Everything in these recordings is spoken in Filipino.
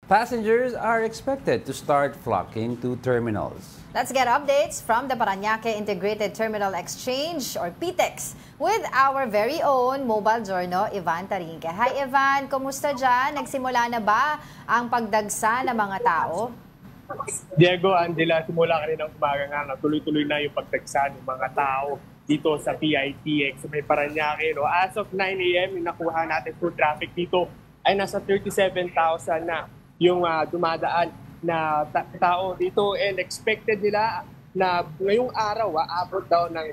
Passengers are expected to start flocking to terminals. Let's get updates from the Parañaque Integrated Terminal Exchange or PTEX with our very own mobile journal, Ivan Tarinque. Hi Ivan, kumusta dyan? Nagsimula na ba ang pagdagsa ng mga tao? Diego, Angela, simula kaninang umaga nga, tuloy-tuloy na yung pagdagsa ng mga tao dito sa PITX sa may Parañaque. No? As of 9 a.m., yung nakuha natin foot traffic dito ay nasa 37,000 na yung dumadaan na tao dito, and expected nila na ngayong araw aabot daw ng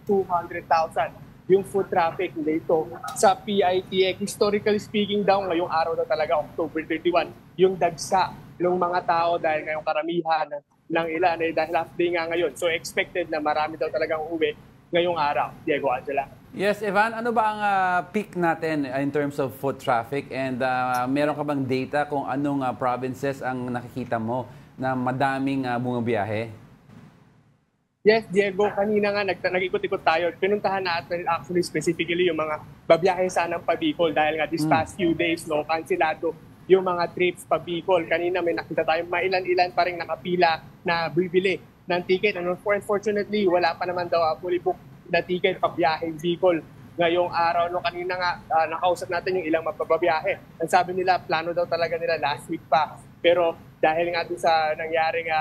190,000-200,000 yung foot traffic dito sa PITX. Historically speaking daw, ngayong araw daw talaga, October 31, yung dagsa ng mga tao dahil ngayong karamihan ng ilan ay dahil half day nga ngayon. So expected na marami daw talagang uuwi ngayong araw. Diego, Angela. Yes, Ivan, ano ba ang peak natin in terms of foot traffic, and meron ka bang data kung anong provinces ang nakikita mo na madaming bumabiyahe? Yes, Diego, kanina nga nag-ikot-ikot tayo. Pinuntahan natin actually specifically yung mga babiyahe sanang pa Bicol dahil nga this past few days, no, kansilado yung mga trips pa Bicol. Kanina may nakita tayo, mailan-ilan pa rin nakapila na bibili ng ticket. And unfortunately, wala pa naman daw fully booked na ticket pa biyaheng Bicol ngayong araw. No, kanina nga nakausap natin yung ilang mapapabiyahe. Ang sabi nila, plano daw talaga nila last week pa. Pero dahil nga sa nangyaring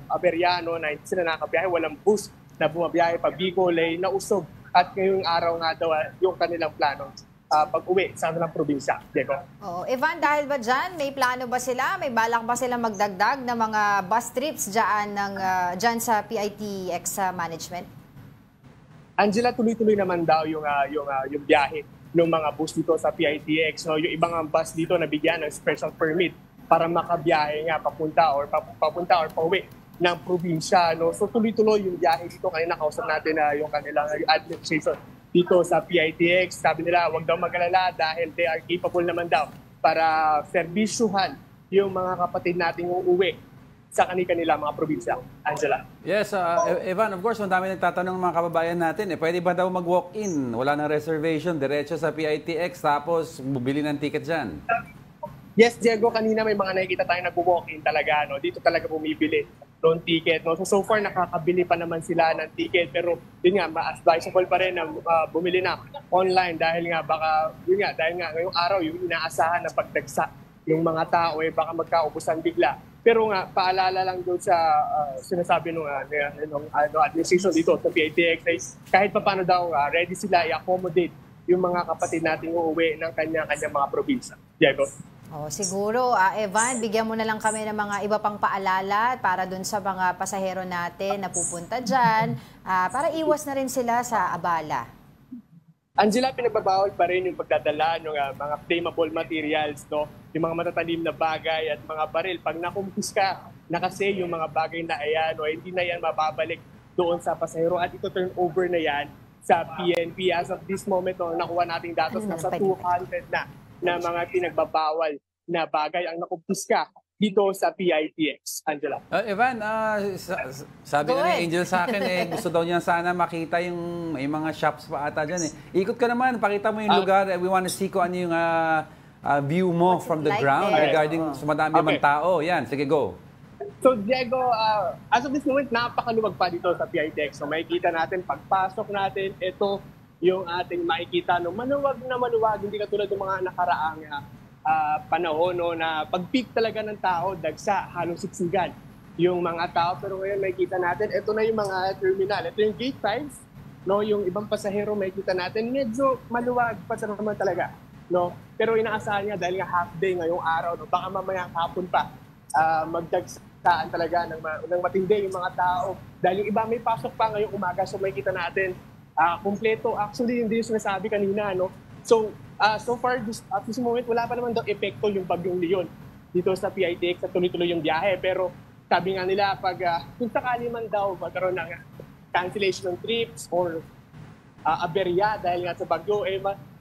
aberya, no, na hindi sila nakabiyahe, walang bus na bumabiyahe pa Bicol, ay nausog. At ngayong araw nga daw yung kanilang plano pag-uwi sa kanilang probinsya. Diego. Oh, Ivan, dahil ba dyan, may plano ba sila? May balak ba sila magdagdag ng mga bus trips dyan sa PITX management? Angela, tuloy-tuloy naman daw yung biyahe ng mga bus dito sa PITX. No? Yung ibang bus dito nabigyan ng special permit para makabiyahe nga papunta or pauwi ng probinsya. No? So tuloy-tuloy yung biyahe dito. Kanina kausap natin yung kanilang administration dito sa PITX. Sabi nila, huwag daw mag-alala dahil they are capable naman daw para serbisyuhan yung mga kapatid nating uuwi sa kanila mga probinsya. Angela. Yes, Evan, of course, madami nagtatanong ng mga kababayan natin. Pwede ba daw mag-walk-in? Wala nang reservation, diretso sa PITX, tapos bubili ng ticket dyan? Yes, Diego, kanina may mga nakikita tayo nag-walk-in talaga. No? Dito talaga bumibili ng ticket. No? So far, nakakabili pa naman sila ng ticket. Pero yun nga, advisable pa rin na bumili na online dahil nga ngayong araw yung inaasahan na pagdagsa yung mga tao baka magkaubusan bigla. Pero nga, paalala lang doon sa sinasabi ng administration dito sa PITX, kahit pa paano daw ready sila i-accommodate yung mga kapatid nating uuwi ng kanya-kanya mga probinsya. Diego? Oh, siguro, Evan, bigyan mo na lang kami ng mga iba pang paalala para doon sa mga pasahero natin na pupunta dyan, para iwas na rin sila sa abala. Angela, pinagbabawal pa rin yung pagdadala ng mga flammable materials, no? Yung mga matatalim na bagay at mga baril. Pag nakumpiska na kasi yung mga bagay na ayan, hindi na yan mababalik doon sa pasahero at ito turn over na yan sa PNP. As of this moment, nakuha nating datos nasa 200 na mga pinagbabawal na bagay ang nakumpiska dito sa PITX. Angela. Evan, sabi na ni Angel sa akin, gusto daw niya sana makita yung may mga shops pa ata dyan. Ikot ka naman, pakita mo yung lugar. We want to see kung ano yung view mo from the ground regarding sa madami mang tao. Yan, sige, go. So Diego, as of this moment, napakaluwag pa dito sa PITX. So makikita natin, pagpasok natin, ito yung ating makikita. No, maluwag na maluwag, hindi katulad ng mga nakaraang panahon, no, na pag-peak talaga ng tao, dagsa, halos siksigan yung mga tao. Pero ngayon makikita natin, ito na yung mga terminal. Ito yung gate 5, no, yung ibang pasahero makikita natin, medyo maluwag pa sa naman talaga. No? Pero inaasahan niya dahil nga half day ngayong araw, no, baka mamayang hapon pa magdagsaan talaga ng matindi yung mga tao. Dahil yung iba may pasok pa ngayong umaga, so makikita natin, kumpleto. Actually, hindi yung sinasabi kanina, no? So far, at this moment, wala pa naman daw epekto yung bagyong Leon dito sa PITX at tuloy-tuloy yung biyahe. Pero sabi nga nila, kung sakali man daw magkaroon ng cancellation ng trips or aberya dahil nga sa bagyo,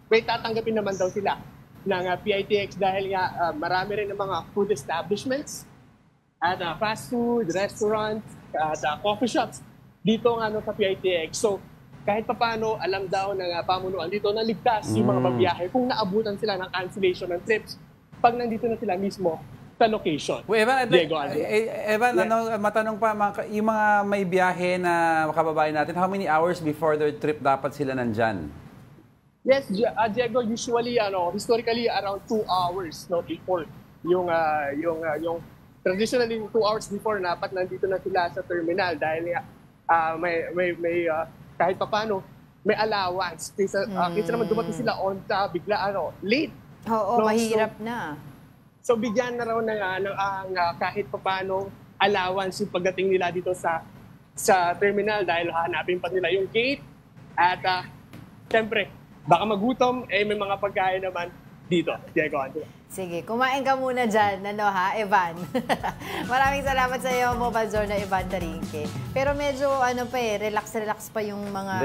may tatanggapin naman daw sila ng PITX dahil nga marami rin ng mga food establishments at fast food, restaurants, at coffee shops dito nga sa PITX. So, kahit paano, alam daw ng pamunuan dito na ligtas yung mga babiyahe kung naabutan sila ng cancellation ng trips pag nandito na sila mismo sa location. Evan, Diego, Evan, matanong pa, yung mga may biyahe na kababayan natin, how many hours before their trip dapat sila nandyan? Yes, Diego, usually, historically, around 2 hours before. Yung traditionally, 2 hours before, dapat nandito na sila sa terminal dahil kahit pa paano, may allowance. Kaysa naman dumating sila bigla, late. Oo, mahirap na. So bigyan na raw ang kahit paano allowance yung pagdating nila dito sa terminal dahil hanapin pa nila yung gate at siyempre baka magutom may mga pagkain naman dito. Diego, Sige, kumain ka muna dyan, Evan. Maraming salamat sa iyo, Mobile Journal Evan Tarinque. Pero medyo, relax pa yung mga,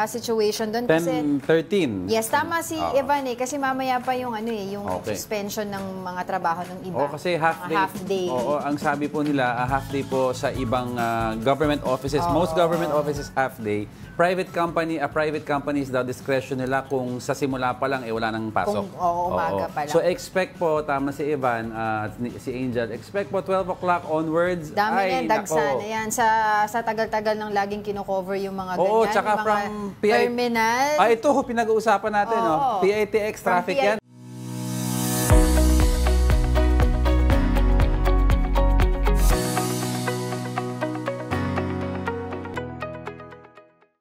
situation doon. 10:13. Yes, tama si Evan kasi mamaya pa yung, yung suspension ng mga trabaho ng iba. Kasi half day. Oo, ang sabi po nila, half day po sa ibang government offices. Most government offices half day. Private companies daw discretion nila kung sa simula pa lang wala nang pasok. Umaga pa lang. So expect po, tama si Evan at si Angel, expect po 12 o'clock onwards. Dami na dagsa na yan. Sa tagal-tagal ng laging kino-cover yung mga ganyan. Tsaka yung mga from terminal. Ito, pinag-uusapan natin. PITX traffic yan.